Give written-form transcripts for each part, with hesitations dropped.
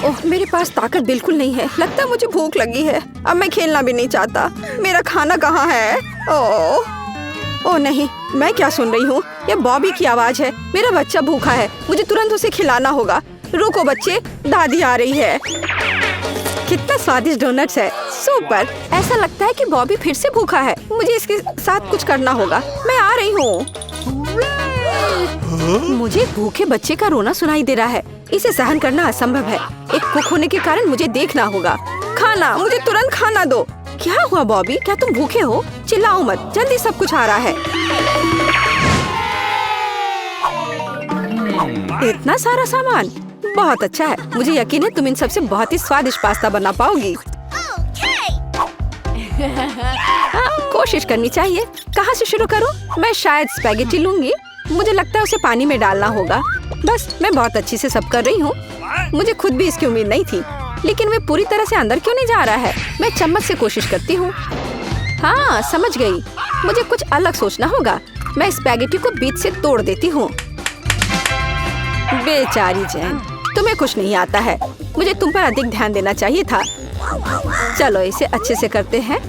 ओह, मेरे पास ताकत बिल्कुल नहीं है। लगता है मुझे भूख लगी है। अब मैं खेलना भी नहीं चाहता। मेरा खाना कहाँ है? ओह नहीं, मैं क्या सुन रही हूँ? ये बॉबी की आवाज है। मेरा बच्चा भूखा है, मुझे तुरंत उसे खिलाना होगा। रुको बच्चे, दादी आ रही है। कितना स्वादिष्ट डोनट्स है, सुपर। ऐसा लगता है कि बॉबी फिर से भूखा है। मुझे इसके साथ कुछ करना होगा। मैं आ रही हूँ। मुझे भूखे बच्चे का रोना सुनाई दे रहा है। इसे सहन करना असंभव है। एक कुक होने के कारण मुझे देखना होगा। खाना, मुझे तुरंत खाना दो। क्या हुआ बॉबी, क्या तुम भूखे हो? चिल्लाओ मत, जल्दी सब कुछ आ रहा है। इतना सारा सामान, बहुत अच्छा है। मुझे यकीन है तुम इन सबसे बहुत ही स्वादिष्ट पास्ता बना पाओगी। कोशिश करनी चाहिए। कहाँ से शुरू करूँ? मैं शायद स्पैगेटी लूंगी। मुझे लगता है उसे पानी में डालना होगा। बस, मैं बहुत अच्छी से सब कर रही हूँ। मुझे खुद भी इसकी उम्मीद नहीं थी, लेकिन वे पूरी तरह से अंदर क्यों नहीं जा रहा है? मैं चम्मच से कोशिश करती हूँ। हाँ, समझ गई। मुझे कुछ अलग सोचना होगा। मैं स्पैगेटी को बीच से तोड़ देती हूँ। बेचारी जैन, तुम्हें कुछ नहीं आता है। मुझे तुम पर अधिक ध्यान देना चाहिए था। चलो इसे अच्छे से करते हैं।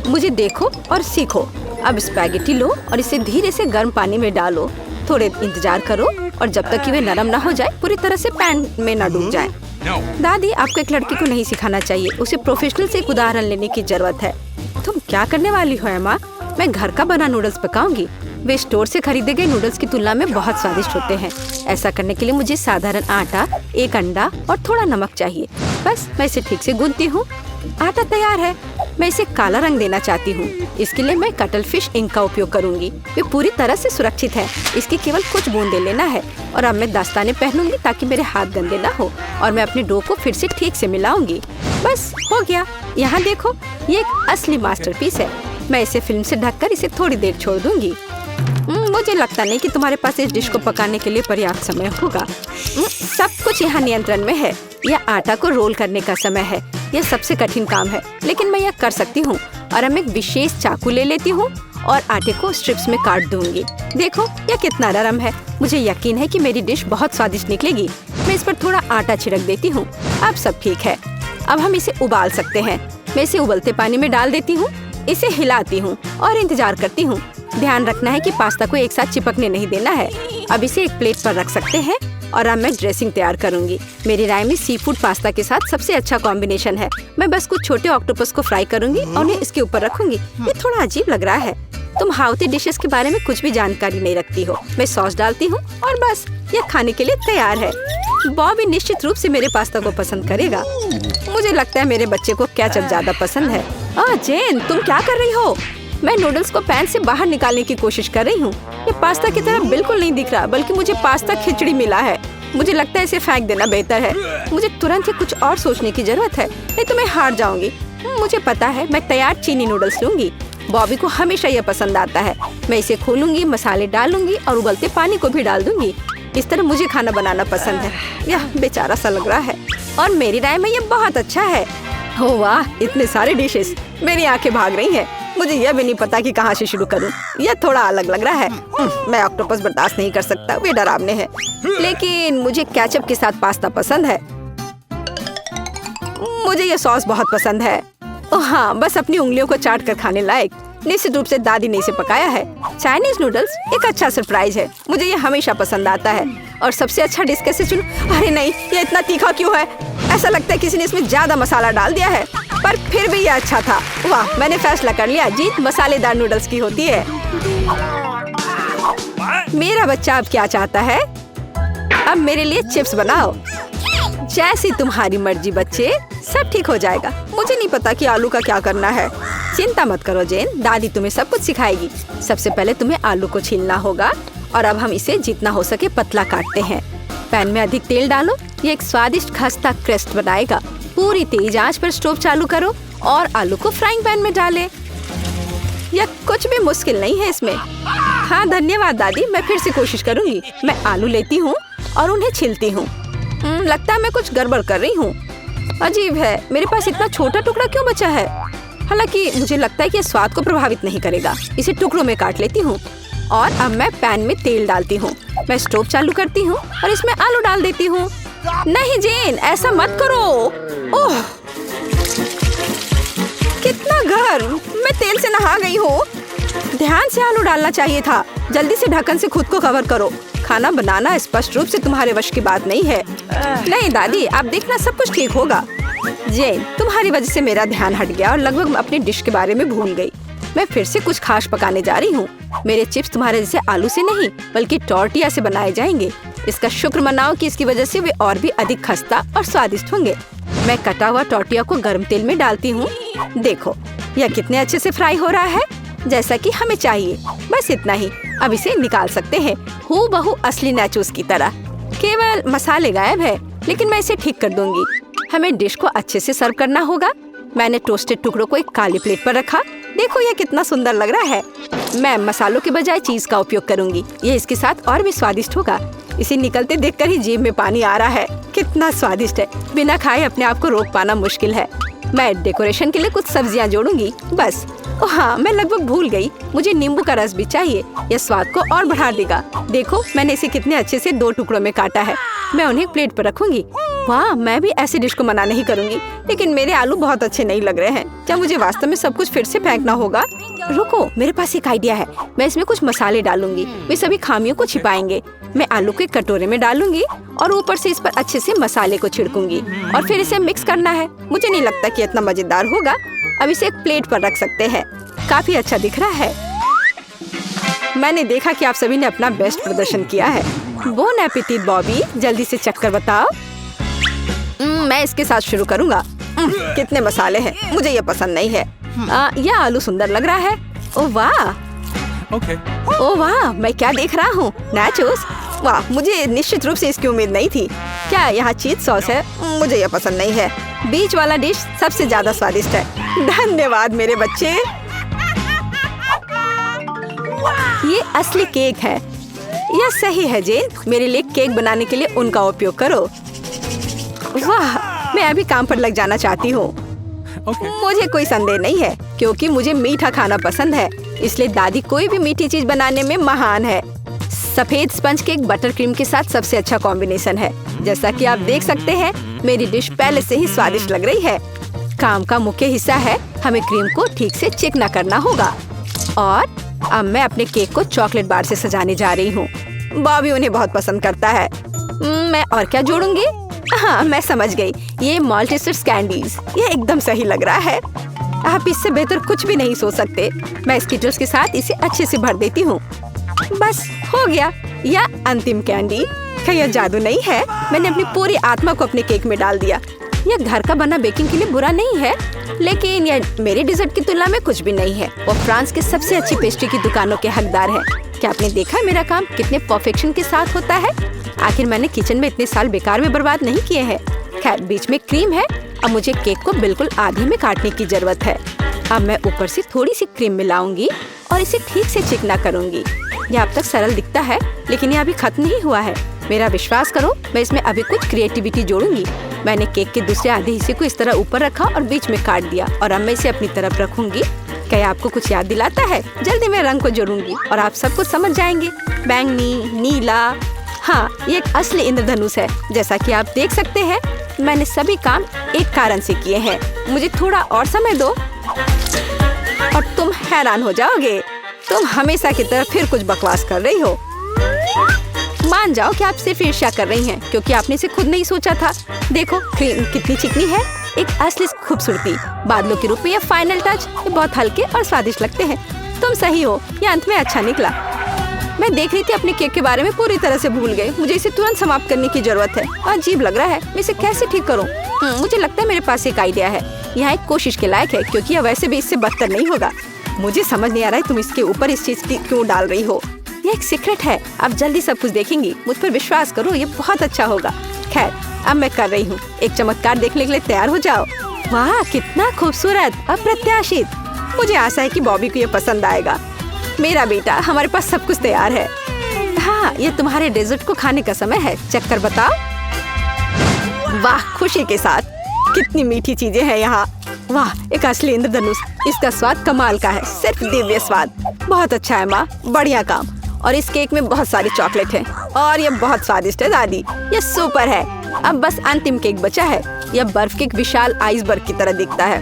मुझे देखो और सीखो। अब स्पैगेटी लो और इसे धीरे से गर्म पानी में डालो। थोड़े इंतजार करो और जब तक कि वे नरम ना हो जाए, पूरी तरह से पैन में न डूब जाए। दादी, आपको एक लड़की को नहीं सिखाना चाहिए। उसे प्रोफेशनल से एक उदाहरण लेने की जरूरत है। तुम क्या करने वाली हो अम्मा? मैं घर का बना नूडल्स पकाऊंगी। वे स्टोर से खरीदे गए नूडल्स की तुलना में बहुत स्वादिष्ट होते हैं। ऐसा करने के लिए मुझे साधारण आटा, एक अंडा और थोड़ा नमक चाहिए। बस, मैं इसे ठीक से गूंथती हूँ। आटा तैयार है। मैं इसे काला रंग देना चाहती हूँ। इसके लिए मैं कटल फिश इंक का उपयोग करूँगी। वे पूरी तरह से सुरक्षित है। इसकी केवल कुछ बूंदे लेना है। और अब मैं दस्ताने पहनूंगी ताकि मेरे हाथ गंदे ना हो। और मैं अपने डो को फिर से ठीक से मिलाऊंगी। बस हो गया। यहाँ देखो, ये एक असली मास्टरपीस है। मैं इसे फिल्म से ढककर इसे थोड़ी देर छोड़ दूंगी। मुझे लगता नहीं कि तुम्हारे पास इस डिश को पकाने के लिए पर्याप्त समय होगा। सब कुछ यहाँ नियंत्रण में है। यह आटा को रोल करने का समय है। यह सबसे कठिन काम है, लेकिन मैं यह कर सकती हूँ। और अब एक विशेष चाकू ले लेती हूँ और आटे को स्ट्रिप्स में काट दूंगी। देखो, यह कितना नरम है। मुझे यकीन है कि मेरी डिश बहुत स्वादिष्ट निकलेगी। मैं इस पर थोड़ा आटा छिड़क देती हूँ। अब सब ठीक है। अब हम इसे उबाल सकते हैं। मैं इसे उबलते पानी में डाल देती हूँ। इसे हिलाती हूँ और इंतजार करती हूँ। ध्यान रखना है कि पास्ता को एक साथ चिपकने नहीं देना है। अब इसे एक प्लेट पर रख सकते हैं और अब मैं ड्रेसिंग तैयार करूंगी। मेरी राय में सी फूड पास्ता के साथ सबसे अच्छा कॉम्बिनेशन है। मैं बस कुछ छोटे ऑक्टोपस को फ्राई करूंगी और उन्हें इसके ऊपर रखूंगी। ये थोड़ा अजीब लग रहा है। तुम हाउती डिशेस के बारे में कुछ भी जानकारी नहीं रखती हो। मैं सॉस डालती हूँ और बस, यह खाने के लिए तैयार है। बॉबी निश्चित रूप से मेरे पास्ता को पसंद करेगा। मुझे लगता है मेरे बच्चे को केचप ज्यादा पसंद है। जेन, तुम क्या कर रही हो? मैं नूडल्स को पैन से बाहर निकालने की कोशिश कर रही हूँ। ये पास्ता की तरह बिल्कुल नहीं दिख रहा, बल्कि मुझे पास्ता खिचड़ी मिला है। मुझे लगता है इसे फेंक देना बेहतर है। मुझे तुरंत ही कुछ और सोचने की जरूरत है, नहीं तो मैं हार जाऊंगी। मुझे पता है, मैं तैयार चीनी नूडल्स लूंगी। बॉबी को हमेशा यह पसंद आता है। मैं इसे खोलूंगी, मसाले डालूंगी और उबलते पानी को भी डाल दूंगी। इस तरह मुझे खाना बनाना पसंद है। यह बेचारा सा लग रहा है और मेरी राय में यह बहुत अच्छा है। हो वाह, इतने सारे डिशेस। मेरी आंखें भाग रही हैं। मुझे यह भी नहीं पता कि कहाँ से शुरू करूं। यह थोड़ा अलग लग रहा है। मैं ऑक्टोपस बर्दाश्त नहीं कर सकता, वे डरावने हैं। लेकिन मुझे केचप के साथ पास्ता पसंद है। मुझे यह सॉस बहुत पसंद है। ओह हाँ, बस अपनी उंगलियों को चाट कर खाने लायक। निश्चित रूप से दादी ने इसे पकाया है। चाइनीज नूडल्स एक अच्छा सरप्राइज है। मुझे ये हमेशा पसंद आता है। और सबसे अच्छा डिश कैसे चुनूं? अरे नहीं, ये इतना तीखा क्यों है? ऐसा लगता है किसी ने इसमें ज्यादा मसाला डाल दिया है। पर फिर भी ये अच्छा था। वाह, मैंने फैसला कर लिया, जीत मसालेदार नूडल्स की होती है। मेरा बच्चा अब क्या चाहता है? अब मेरे लिए चिप्स बनाओ। जैसी तुम्हारी मर्जी बच्चे, सब ठीक हो जाएगा। मुझे नहीं पता कि आलू का क्या करना है। चिंता मत करो जेन, दादी तुम्हें सब कुछ सिखाएगी। सबसे पहले तुम्हें आलू को छीलना होगा और अब हम इसे जितना हो सके पतला काटते हैं। पैन में अधिक तेल डालो। ये एक स्वादिष्ट खस्ता क्रस्ट बनाएगा। पूरी तेज आंच पर स्टोव चालू करो और आलू को फ्राइंग पैन में डालें। यह कुछ भी मुश्किल नहीं है इसमें। हाँ धन्यवाद दादी, मैं फिर से कोशिश करूंगी। मैं आलू लेती हूँ और उन्हें छीलती हूँ। लगता है मैं कुछ गड़बड़ कर रही हूँ। अजीब है, मेरे पास इतना छोटा टुकड़ा क्यों बचा है? हालांकि मुझे लगता है कि ये स्वाद को प्रभावित नहीं करेगा। इसे टुकड़ों में काट लेती हूँ और अब मैं पैन में तेल डालती हूँ। मैं स्टोव चालू करती हूँ और इसमें आलू डाल देती हूँ। नहीं जेन, ऐसा मत करो। ओह, कितना गर्म। मैं तेल से नहा गई हूँ। ध्यान से आलू डालना चाहिए था। जल्दी से ढक्कन से खुद को कवर करो। खाना बनाना स्पष्ट रूप से तुम्हारे वश की बात नहीं है। नहीं दादी, आप देखना सब कुछ ठीक होगा। जेन, तुम्हारी वजह से मेरा ध्यान हट गया और लगभग मैं अपनी डिश के बारे में भूल गई। मैं फिर से कुछ खास पकाने जा रही हूँ। मेरे चिप्स तुम्हारे जैसे आलू से नहीं बल्कि टॉर्टिया से बनाए जाएंगे। इसका शुक्र मनाओ कि इसकी वजह से वे और भी अधिक खस्ता और स्वादिष्ट होंगे। मैं कटा हुआ टॉर्टिया को गर्म तेल में डालती हूँ। देखो यह कितने अच्छे से फ्राई हो रहा है, जैसा कि हमें चाहिए। बस इतना ही। अब इसे निकाल सकते हैं, हूबहू असली नाचोस की तरह। केवल मसाले गायब है, लेकिन मैं इसे ठीक कर दूंगी। हमें डिश को अच्छे से सर्व करना होगा। मैंने टोस्टेड टुकड़ों को एक काली प्लेट पर रखा। देखो यह कितना सुंदर लग रहा है। मैं मसालों के बजाय चीज का उपयोग करूंगी। ये इसके साथ और भी स्वादिष्ट होगा। इसे निकलते देखकर ही जीभ में पानी आ रहा है। कितना स्वादिष्ट है। बिना खाए अपने आप को रोक पाना मुश्किल है। मैं डेकोरेशन के लिए कुछ सब्जियां जोड़ूंगी बस। ओह हाँ, मैं लगभग भूल गई। मुझे नींबू का रस भी चाहिए। यह स्वाद को और बढ़ा देगा। देखो मैंने इसे कितने अच्छे से 2 टुकड़ों में काटा है। मैं उन्हें प्लेट पर रखूंगी। वाह, मैं भी ऐसी डिश को मना नहीं करूंगी। लेकिन मेरे आलू बहुत अच्छे नहीं लग रहे हैं। क्या मुझे वास्तव में सब कुछ फिर से फेंकना होगा? रुको, मेरे पास एक आइडिया है। मैं इसमें कुछ मसाले डालूंगी। वे सभी खामियों को छिपाएंगे। मैं आलू को एक कटोरे में डालूंगी और ऊपर से इस पर अच्छे से मसाले को छिड़कूंगी और फिर इसे मिक्स करना है। मुझे नहीं लगता कि इतना मजेदार होगा। अब इसे एक प्लेट पर रख सकते हैं। काफी अच्छा दिख रहा है। मैंने देखा कि आप सभी ने अपना बेस्ट प्रदर्शन किया है। बोन एपेटिट बॉबी, जल्दी से चख कर बताओ। मैं इसके साथ शुरू करूंगा। कितने मसाले हैं, मुझे ये पसंद नहीं है। यह आलू सुंदर लग रहा है। ओह वाह, ओह वाह, मैं क्या देख रहा हूँ? नाचोस। वाह, मुझे निश्चित रूप से इसकी उम्मीद नहीं थी। क्या यहाँ चीज सॉस है? मुझे यह पसंद नहीं है। बीच वाला डिश सबसे ज्यादा स्वादिष्ट है। धन्यवाद मेरे बच्चे। ये असली केक है। यह सही है जेन। मेरे लिए केक बनाने के लिए उनका उपयोग करो। वाह, मैं अभी काम पर लग जाना चाहती हूँ। मुझे कोई संदेह नहीं है क्योंकि मुझे मीठा खाना पसंद है। इसलिए दादी कोई भी मीठी चीज बनाने में महान है। सफेद स्पंज केक बटर क्रीम के साथ सबसे अच्छा कॉम्बिनेशन है। जैसा कि आप देख सकते हैं, मेरी डिश पहले से ही स्वादिष्ट लग रही है। काम का मुख्य हिस्सा है, हमें क्रीम को ठीक से चिकना करना होगा। और अब मैं अपने केक को चॉकलेट बार से सजाने जा रही हूँ। बॉबी उन्हें बहुत पसंद करता है। मैं और क्या जोड़ूंगी? हाँ, मैं समझ गई। ये माल्टेसर्स कैंडीज। ये एकदम सही लग रहा है। आप इससे बेहतर कुछ भी नहीं सोच सकते। मैं स्किटल्स के साथ इसे अच्छे से भर देती हूँ। बस हो गया। यह अंतिम कैंडी। क्या यह जादू नहीं है? मैंने अपनी पूरी आत्मा को अपने केक में डाल दिया। यह घर का बना बेकिंग के लिए बुरा नहीं है, लेकिन यह मेरे डिजर्ट की तुलना में कुछ भी नहीं है। वो फ्रांस के सबसे अच्छी पेस्ट्री की दुकानों के हकदार है। क्या आपने देखा मेरा काम कितने परफेक्शन के साथ होता है? आखिर मैंने किचन में इतने साल बेकार में बर्बाद नहीं किए हैं। खैर, बीच में क्रीम है। अब मुझे केक को बिल्कुल आधे में काटने की जरूरत है। अब मैं ऊपर से थोड़ी सी क्रीम मिलाऊंगी और इसे ठीक से चिकना करूंगी। यह अब तक सरल दिखता है, लेकिन यह अभी खत्म नहीं हुआ है। मेरा विश्वास करो, मैं इसमें अभी कुछ क्रिएटिविटी जोड़ूंगी। मैंने केक के दूसरे आधे हिस्से को इस तरह ऊपर रखा और बीच में काट दिया और अब मैं इसे अपनी तरफ रखूंगी। क्या आपको कुछ याद दिलाता है? जल्दी मैं रंग को जोड़ूंगी और आप सब कुछ समझ जाएंगे। बैंगनी, नीला। हाँ, ये एक असली इंद्रधनुष है। जैसा कि आप देख सकते हैं, मैंने सभी काम एक कारण से किए हैं। मुझे थोड़ा और समय दो और तुम हैरान हो जाओगे। तुम हमेशा की तरह फिर कुछ बकवास कर रही हो। मान जाओ कि आप सिर्फ ईर्ष्या कर रही हैं क्योंकि आपने इसे खुद नहीं सोचा था। देखो क्रीम कितनी चिकनी है। एक असली खूबसूरती। बादलों के रूप में यह फाइनल टच। ये बहुत हल्के और स्वादिष्ट लगते हैं। तुम सही हो, यह अंत में अच्छा निकला। मैं देख रही थी अपने केक के बारे में पूरी तरह से भूल गई। मुझे इसे तुरंत समाप्त करने की जरूरत है। अजीब लग रहा है। मैं इसे कैसे ठीक करूं? मुझे लगता है मेरे पास एक आइडिया है। यहाँ एक कोशिश के लायक है क्योंकि यह वैसे भी इससे बदतर नहीं होगा। मुझे समझ नहीं आ रहा है तुम इसके ऊपर इस चीज क्यों डाल रही हो। ये एक सीक्रेट है। आप जल्दी सब कुछ देखेंगी। मुझ पर विश्वास करो, ये बहुत अच्छा होगा। खैर, अब मैं कर रही हूँ। एक चमत्कार देखने के लिए तैयार हो जाओ। वाह, कितना खूबसूरत, अप्रत्याशित। मुझे आशा है कि बॉबी को ये पसंद आएगा। मेरा बेटा, हमारे पास सब कुछ तैयार है। हाँ, ये तुम्हारे डेजर्ट को खाने का समय है। चक्कर बताओ। वाह, खुशी के साथ। कितनी मीठी चीजें हैं यहाँ। वाह, एक असली इंद्रधनुष। इसका स्वाद कमाल का है, सिर्फ दिव्य स्वाद। बहुत अच्छा है माँ, बढ़िया काम। और इस केक में बहुत सारी चॉकलेट है और ये बहुत स्वादिष्ट है दादी। ये सुपर है। अब बस अंतिम केक बचा है। यह बर्फ के एक विशाल आइसबर्ग की तरह दिखता है।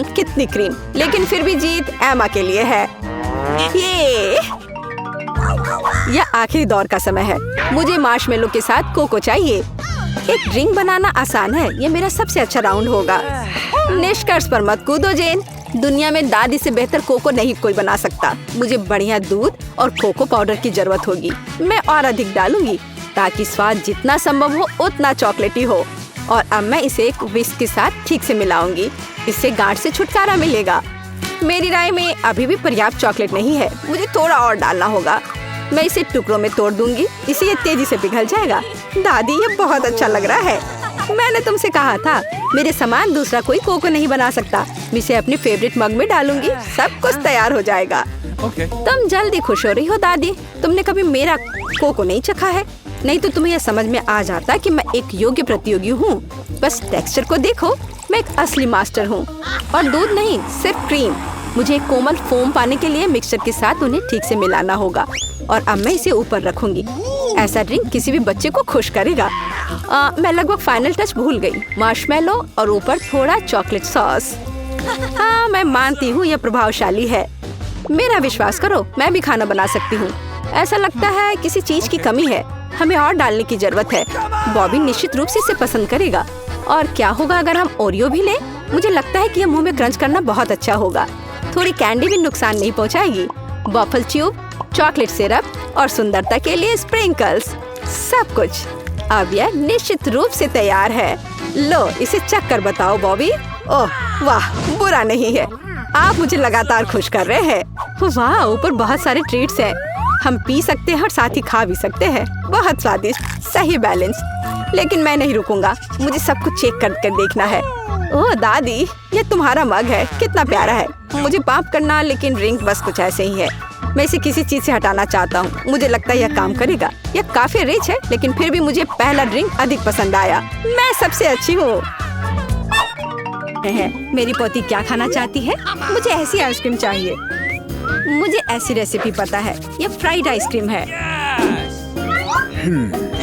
कितनी क्रीम, लेकिन फिर भी जीत एमा के लिए है। यह आखिरी दौर का समय है। मुझे मार्शमेलो के साथ कोको चाहिए। एक ड्रिंक बनाना आसान है। यह मेरा सबसे अच्छा राउंड होगा। निष्कर्ष पर मत कूदो जेन। दुनिया में दादी से बेहतर कोको नहीं कोई बना सकता। मुझे बढ़िया दूध और कोको पाउडर की जरूरत होगी। मैं और अधिक डालूंगी ताकि स्वाद जितना संभव हो उतना चॉकलेटी हो। और अब मैं इसे एक विस्क के साथ ठीक से मिलाऊंगी। इससे गांठ से छुटकारा मिलेगा। मेरी राय में अभी भी पर्याप्त चॉकलेट नहीं है। मुझे थोड़ा और डालना होगा। मैं इसे टुकड़ों में तोड़ दूंगी। इसे ये तेजी से पिघल जाएगा। दादी, ये बहुत अच्छा लग रहा है। मैंने तुमसे कहा था, मेरे समान दूसरा कोई कोको नहीं बना सकता। मैं इसे अपने फेवरेट मग में डालूंगी। सब कुछ तैयार हो जाएगा। तुम जल्दी खुश हो रही हो दादी। तुमने कभी मेरा कोको नहीं चखा है, नहीं तो तुम्हें यह समझ में आ जाता कि मैं एक योग्य प्रतियोगी हूँ। बस टेक्सचर को देखो, मैं एक असली मास्टर हूँ। और दूध नहीं, सिर्फ क्रीम। मुझे एक कोमल फोम पाने के लिए मिक्सचर के साथ उन्हें ठीक से मिलाना होगा। और अब मैं इसे ऊपर रखूंगी। ऐसा ड्रिंक किसी भी बच्चे को खुश करेगा। मैं लगभग फाइनल टच भूल गई। मार्शमेलो और ऊपर थोड़ा चॉकलेट सॉस। हाँ, मैं मानती हूँ यह प्रभावशाली है। मेरा विश्वास करो, मैं भी खाना बना सकती हूँ। ऐसा लगता है किसी चीज की कमी है। हमें और डालने की जरूरत है। बॉबी निश्चित रूप से इसे पसंद करेगा। और क्या होगा अगर हम ओरियो भी लें? मुझे लगता है कि यह मुंह में क्रंच करना बहुत अच्छा होगा। थोड़ी कैंडी भी नुकसान नहीं पहुंचाएगी। वॉफल ट्यूब, चॉकलेट सिरप और सुंदरता के लिए स्प्रिंकल्स, सब कुछ। अब यह निश्चित रूप से तैयार है। लो, इसे चख कर बताओ बॉबी। ओह वाह, बुरा नहीं है। आप मुझे लगातार खुश कर रहे हैं। वाह, ऊपर बहुत सारे ट्रीट्स हैं। हम पी सकते हैं और साथ ही खा भी सकते हैं। बहुत स्वादिष्ट, सही बैलेंस। लेकिन मैं नहीं रुकूंगा। मुझे सब कुछ चेक कर देखना है। ओह दादी, ये तुम्हारा मग है। कितना प्यारा है। मुझे माफ करना, लेकिन ड्रिंक बस कुछ ऐसे ही है। मैं इसे किसी चीज से हटाना चाहता हूँ। मुझे लगता है यह काम करेगा। यह काफी रिच है, लेकिन फिर भी मुझे पहला ड्रिंक अधिक पसंद आया। मैं सबसे अच्छी हूँ। मेरी पोती क्या खाना चाहती है? मुझे ऐसी आइसक्रीम चाहिए। मुझे ऐसी रेसिपी पता है। यह फ्राइड आइसक्रीम है।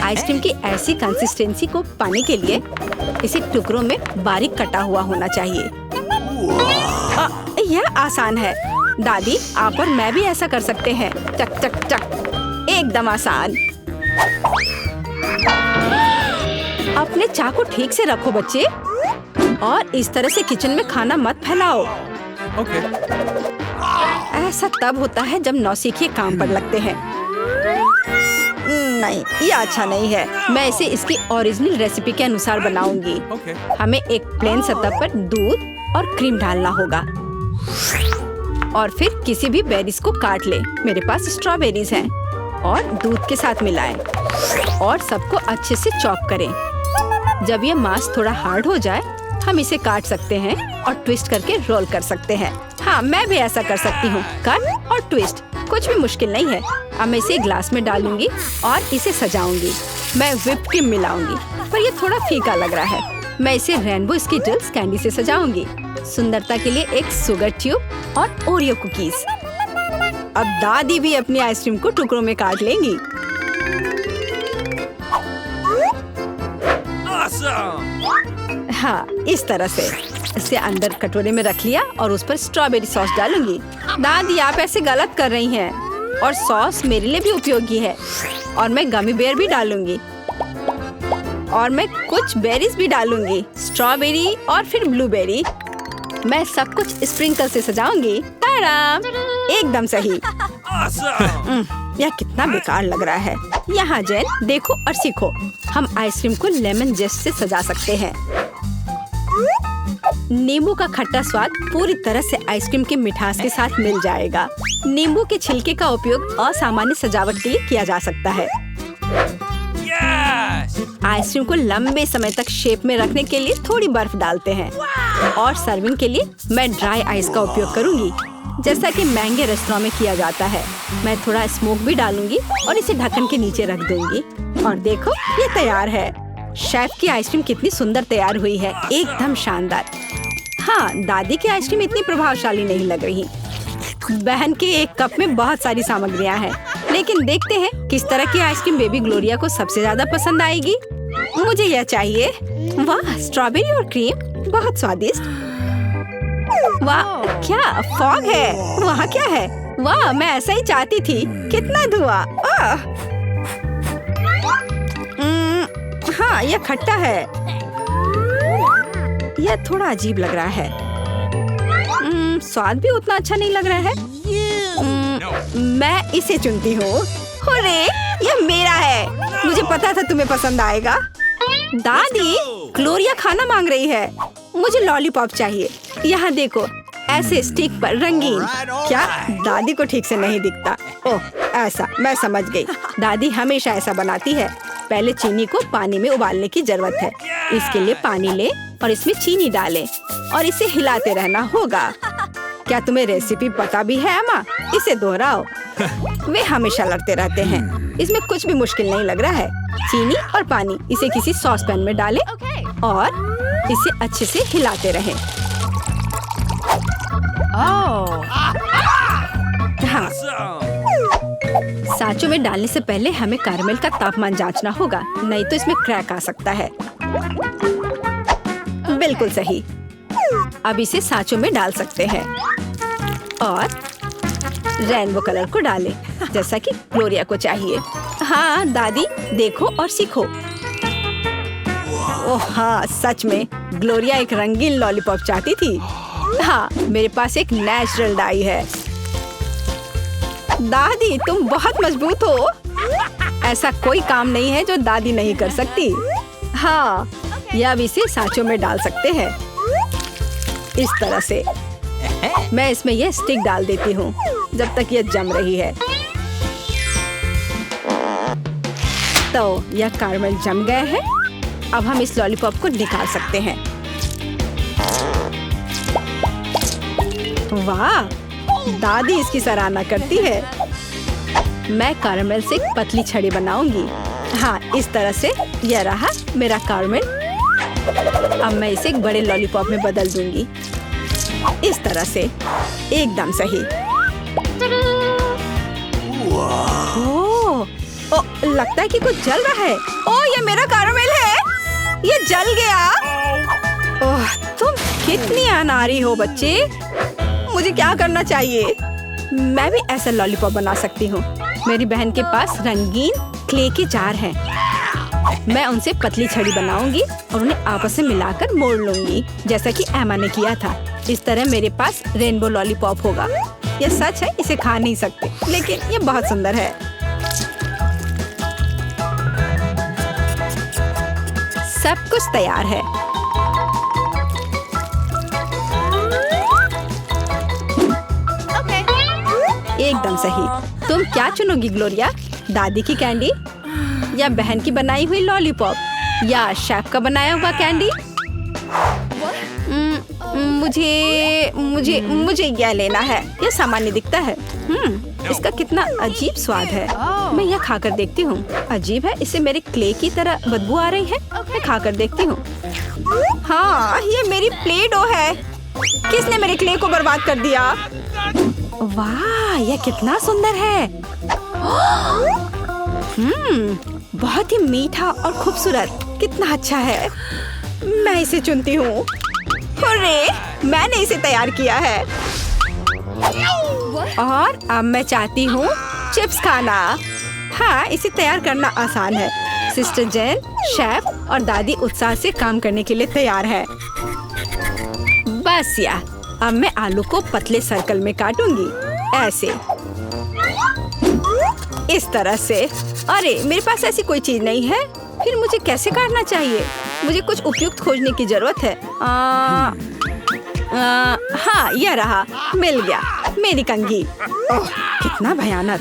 आइसक्रीम की ऐसी कंसिस्टेंसी को पाने के लिए इसे टुकड़ों में बारीक कटा हुआ होना चाहिए। यह आसान है दादी। आप और मैं भी ऐसा कर सकते हैं। चक चक चक, एकदम आसान। अपने चाकू ठीक से रखो बच्चे, और इस तरह से किचन में खाना मत फैलाओ। ऐसा तब होता है जब नौसिखिए काम पर लगते हैं। नहीं, ये अच्छा नहीं है। मैं इसे इसकी ओरिजिनल रेसिपी के अनुसार बनाऊंगी। हमें एक प्लेन सतह पर दूध और क्रीम डालना होगा। और फिर किसी भी बेरीज को काट ले। मेरे पास स्ट्रॉबेरीज हैं। और दूध के साथ मिलाएं और सबको अच्छे से चॉप करें। जब ये मांस थोड़ा हार्ड हो जाए, हम इसे काट सकते हैं और ट्विस्ट करके रोल कर सकते हैं। हाँ, मैं भी ऐसा कर सकती हूँ। कट और ट्विस्ट, कुछ भी मुश्किल नहीं है। अब मैं इसे ग्लास में डालूंगी और इसे सजाऊंगी। मैं व्हिप क्रीम मिलाऊंगी, पर ये थोड़ा फीका लग रहा है। मैं इसे रेनबो स्किटल्स कैंडी से सजाऊंगी। सुंदरता के लिए एक शुगर ट्यूब और ओरियो कुकीज। अब दादी भी अपनी आइसक्रीम को टुकड़ों में काट लेंगी। हाँ, इस तरह से। इसे अंदर कटोरे में रख लिया और उस पर स्ट्रॉबेरी सॉस डालूंगी। दादी, आप ऐसे गलत कर रही हैं। और सॉस मेरे लिए भी उपयोगी है। और मैं गमी बेयर भी डालूंगी। और मैं कुछ बेरीज भी डालूंगी, स्ट्रॉबेरी और फिर ब्लूबेरी। मैं सब कुछ स्प्रिंकल से सजाऊंगी। एकदम सही। यह कितना बेकार लग रहा है। यहाँ जेन, देखो और सीखो। हम आइसक्रीम को लेमन जेस्ट से सजा सकते हैं। नींबू का खट्टा स्वाद पूरी तरह से आइसक्रीम की मिठास के साथ मिल जाएगा। नींबू के छिलके का उपयोग असामान्य सजावट के लिए किया जा सकता है। आइसक्रीम को लंबे समय तक शेप में रखने के लिए थोड़ी बर्फ डालते हैं। और सर्विंग के लिए मैं ड्राई आइस का उपयोग करूंगी, जैसा कि महंगे रेस्टोरेंट में किया जाता है। मैं थोड़ा स्मोक भी डालूंगी और इसे ढक्कन के नीचे रख दूंगी। और देखो, ये तैयार है। शेफ की आइसक्रीम कितनी सुंदर तैयार हुई है। एकदम शानदार। हाँ, दादी की आइसक्रीम इतनी प्रभावशाली नहीं लग रही। बहन के एक कप में बहुत सारी सामग्रियां हैं, लेकिन देखते हैं किस तरह की आइसक्रीम बेबी ग्लोरिया को सबसे ज्यादा पसंद आएगी। मुझे यह चाहिए। वाह, स्ट्रॉबेरी और क्रीम, बहुत स्वादिष्ट। वाह, क्या फॉग है? वहाँ क्या है? वाह, मैं ऐसा ही चाहती थी। कितना धुआं! हाँ, यह खट्टा है। यह थोड़ा अजीब लग रहा है। स्वाद भी उतना अच्छा नहीं लग रहा है। मैं इसे चुनती हूँ। अरे, यह मेरा है। मुझे पता था तुम्हें पसंद आएगा। दादी, ग्लोरिया खाना मांग रही है। मुझे लॉलीपॉप चाहिए। यहाँ देखो, ऐसे स्टिक पर रंगीन। क्या दादी को ठीक से नहीं दिखता? ओह, ऐसा, मैं समझ गई। दादी हमेशा ऐसा बनाती है। पहले चीनी को पानी में उबालने की जरूरत है। इसके लिए पानी ले और इसमें चीनी डालें और इसे हिलाते रहना होगा। क्या तुम्हें रेसिपी पता भी है अम्मा? इसे दोहराओ। वे हमेशा लड़ते रहते हैं। इसमें कुछ भी मुश्किल नहीं लग रहा है। चीनी और पानी, इसे किसी सॉस पैन में डालें और इसे अच्छे से हिलाते रहें। हाँ, सांचों में डालने से पहले हमें कैरमेल का तापमान जांचना होगा, नहीं तो इसमें क्रैक आ सकता है। बिल्कुल सही। अब इसे सांचों में डाल सकते हैं और रेनबो कलर को डालें, जैसा कि ग्लोरिया को चाहिए। हाँ दादी, देखो और सीखो। ओह हाँ, सच में ग्लोरिया एक रंगीन लॉलीपॉप चाहती थी। हाँ, मेरे पास एक नेचुरल डाई है। दादी, तुम बहुत मजबूत हो। ऐसा कोई काम नहीं है जो दादी नहीं कर सकती। हाँ, या अब इसे सांचों में डाल सकते हैं इस तरह से। मैं इसमें यह स्टिक डाल देती हूँ जब तक यह जम रही है। तो यह कैरमेल जम गए हैं। अब हम इस लॉलीपॉप को निकाल सकते हैं। वाह, दादी इसकी सराहना करती है। मैं कैरमेल से एक पतली छड़ी बनाऊंगी। हाँ, इस तरह से। यह रहा मेरा कैरमेल। अब मैं इसे एक बड़े लॉलीपॉप में बदल दूंगी, इस तरह से। एकदम सही। ओह, लगता है कि कुछ जल रहा है। ओह, ये मेरा कैरमेल है। ये जल गया। ओह, तुम कितनी अनाड़ी हो बच्चे। मुझे क्या करना चाहिए? मैं भी ऐसा लॉलीपॉप बना सकती हूँ। मेरी बहन के पास रंगीन क्ले के जार हैं। मैं उनसे पतली छड़ी बनाऊंगी और उन्हें आपस में मिलाकर मोड़ लूंगी, जैसा कि एमा ने किया था। इस तरह मेरे पास रेनबो लॉलीपॉप होगा। यह सच है, इसे खा नहीं सकते, लेकिन यह बहुत सुंदर है। सब कुछ तैयार है। एकदम सही। तुम क्या चुनोगी ग्लोरिया? दादी की कैंडी या बहन की बनाई हुई लॉलीपॉप या शेफ का बनाया हुआ कैंडी? मुझे मुझे मुझे यह लेना है। यह सामान्य दिखता है। इसका कितना अजीब स्वाद है। मैं यह खाकर देखती हूँ। अजीब है, इसे मेरे क्ले की तरह बदबू आ रही है। मैं खाकर देखती हूँ। हाँ, ये मेरी प्ले डो है। किसने मेरे क्ले को बर्बाद कर दिया? वाह, यह कितना सुंदर है। बहुत ही मीठा और खूबसूरत। कितना अच्छा है। मैं इसे चुनती हूँ। अरे, मैंने इसे तैयार किया है। और अब मैं चाहती हूँ चिप्स खाना। हाँ, इसे तैयार करना आसान है। सिस्टर जेन, शेफ और दादी उत्साह से काम करने के लिए तैयार है। बस यार, अब मैं आलू को पतले सर्कल में काटूंगी, ऐसे, इस तरह से। अरे, मेरे पास ऐसी कोई चीज नहीं है। फिर मुझे कैसे काटना चाहिए? मुझे कुछ उपयुक्त खोजने की जरूरत है। हाँ, यह रहा। मिल गया। मेरी कंघी। ओह, कितना भयानक।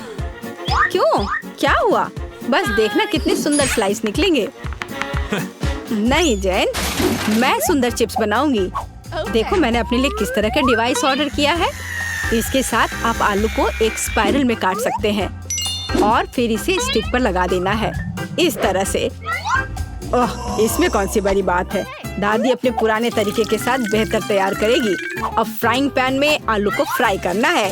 क्यों? क्या हुआ? बस देखना कितने सुंदर स्लाइस निकलेंगे। नहीं जैन, मैं सुंदर चिप्स बनाऊंगी। देखो, मैंने अपने लिए किस तरह का डिवाइस ऑर्डर किया है। इसके साथ आप आलू को एक स्पाइरल में काट सकते हैं और फिर इसे स्टिक पर लगा देना है, इस तरह से। ओह, इसमें कौन सी बड़ी बात है। दादी अपने पुराने तरीके के साथ बेहतर तैयार करेगी। अब फ्राइंग पैन में आलू को फ्राई करना है।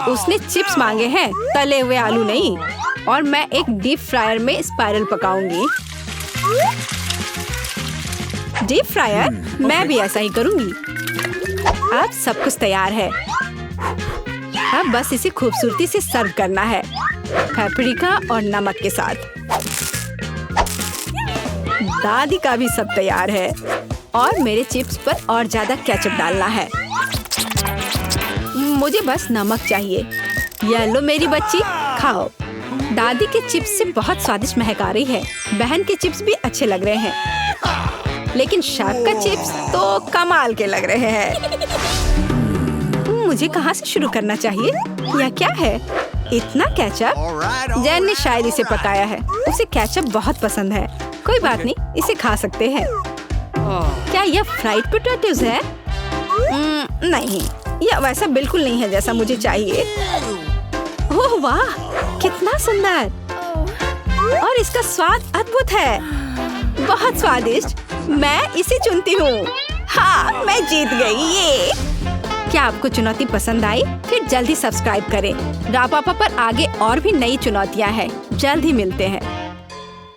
उसने चिप्स मांगे हैं, तले हुए आलू नहीं। और मैं एक डीप फ्रायर में स्पाइरल पकाऊंगी। Deep fryer? मैं भी ऐसा ही करूंगी। अब सब कुछ तैयार है। अब बस इसे खूबसूरती से सर्व करना है, पेपरिका और नमक के साथ। दादी का भी सब तैयार है और मेरे चिप्स पर और ज्यादा केचप डालना है। मुझे बस नमक चाहिए। ये लो मेरी बच्ची, खाओ। दादी के चिप्स से बहुत स्वादिष्ट महक आ रही है। बहन के चिप्स भी अच्छे लग रहे हैं, लेकिन शेफ का चिप्स तो कमाल के लग रहे हैं। मुझे कहाँ से शुरू करना चाहिए? यह क्या है? इतना केचप? जैन ने शायद इसे पकाया है। उसे केचप बहुत पसंद है। कोई बात नहीं, इसे खा सकते हैं। क्या यह फ्राइड पोटैटोज है? नहीं, यह वैसा बिल्कुल नहीं है जैसा मुझे चाहिए। ओह वाह, कितना सुंदर! और इसका स्वाद अद्भुत है, बहुत स्वादिष्ट। मैं इसे चुनती हूँ। हाँ, मैं जीत गई। ये क्या आपको चुनौती पसंद आई? फिर जल्दी सब्सक्राइब करें। रापापा पर आगे और भी नई चुनौतियाँ हैं। जल्द ही मिलते हैं।